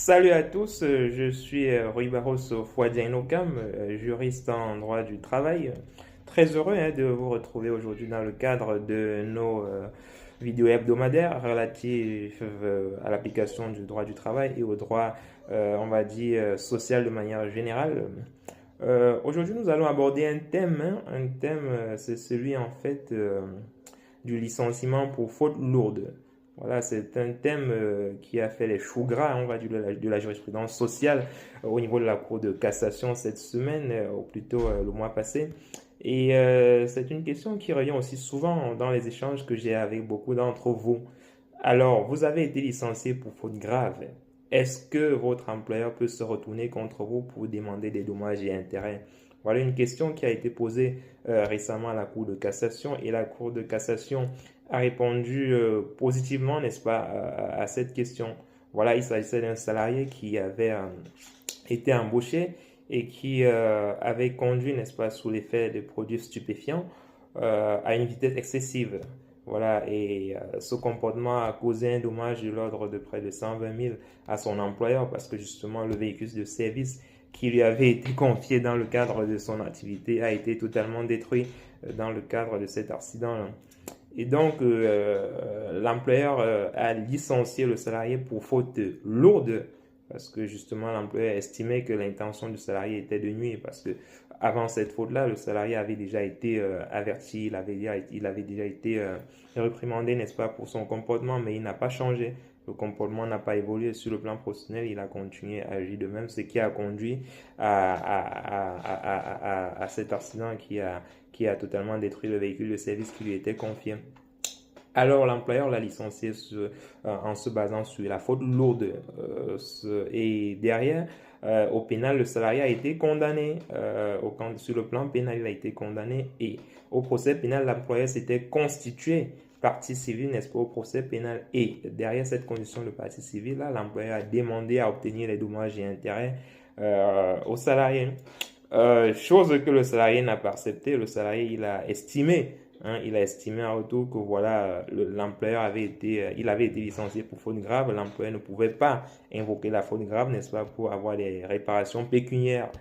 Salut à tous, je suis Rui Barros Fouadienokam, juriste en droit du travail. Très heureux de vous retrouver aujourd'hui dans le cadre de nos vidéos hebdomadaires relatives à l'application du droit du travail et au droit, on va dire, social de manière générale. Aujourd'hui, nous allons aborder un thème, c'est celui en fait du licenciement pour faute lourde. Voilà, c'est un thème qui a fait les choux gras, on va dire, de la jurisprudence sociale au niveau de la Cour de cassation cette semaine, ou plutôt le mois passé. Et c'est une question qui revient aussi souvent dans les échanges que j'ai avec beaucoup d'entre vous. Alors, vous avez été licencié pour faute grave. Est-ce que votre employeur peut se retourner contre vous pour demander des dommages et intérêts? Voilà une question qui a été posée récemment à la Cour de cassation et la Cour de cassation a répondu positivement, n'est-ce pas, à cette question. Voilà, il s'agissait d'un salarié qui avait été embauché et qui avait conduit, n'est-ce pas, sous l'effet de produits stupéfiants à une vitesse excessive. Voilà, et ce comportement a causé un dommage de l'ordre de près de 120 000 à son employeur parce que justement le véhicule de service qui lui avait été confié dans le cadre de son activité a été totalement détruit dans le cadre de cet accident-là. Et donc, l'employeur a licencié le salarié pour faute lourde parce que justement l'employeur estimait que l'intention du salarié était de nuire parce que avant cette faute-là, le salarié avait déjà été averti, il avait déjà été réprimandé, n'est-ce pas, pour son comportement, mais il n'a pas changé. Le comportement n'a pas évolué sur le plan professionnel, il a continué à agir de même, ce qui a conduit à cet accident qui a totalement détruit le véhicule de service qui lui était confié. Alors l'employeur l'a licencié en se basant sur la faute lourde. Et derrière, au pénal, le salarié a été condamné. Sur le plan pénal, il a été condamné. Et au procès pénal, l'employeur s'était constitué partie civile, n'est-ce pas, au procès pénal. Et derrière cette condition de partie civile, là, l'employeur a demandé à obtenir les dommages et intérêts au salarié. Chose que le salarié n'a pas accepté. Le salarié, il a estimé en retour que voilà, l'employeur il avait été licencié pour faute grave. L'employeur ne pouvait pas invoquer la faute grave, n'est-ce pas, pour avoir des réparations pécuniaires.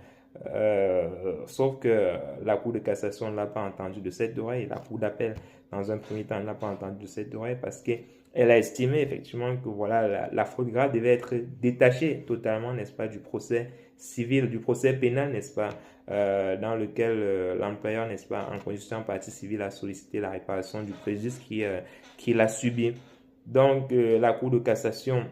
Sauf que la Cour de cassation ne l'a pas entendu de cette oreille. La Cour d'appel, dans un premier temps, ne l'a pas entendu de cette oreille parce qu'elle a estimé effectivement que voilà, la faute grave devait être détachée totalement, n'est-ce pas, du procès civil, du procès pénal, n'est-ce pas, dans lequel l'employeur, n'est-ce pas, en constituant partie civile, a sollicité la réparation du préjudice qu'il a subi. Donc, la Cour de cassation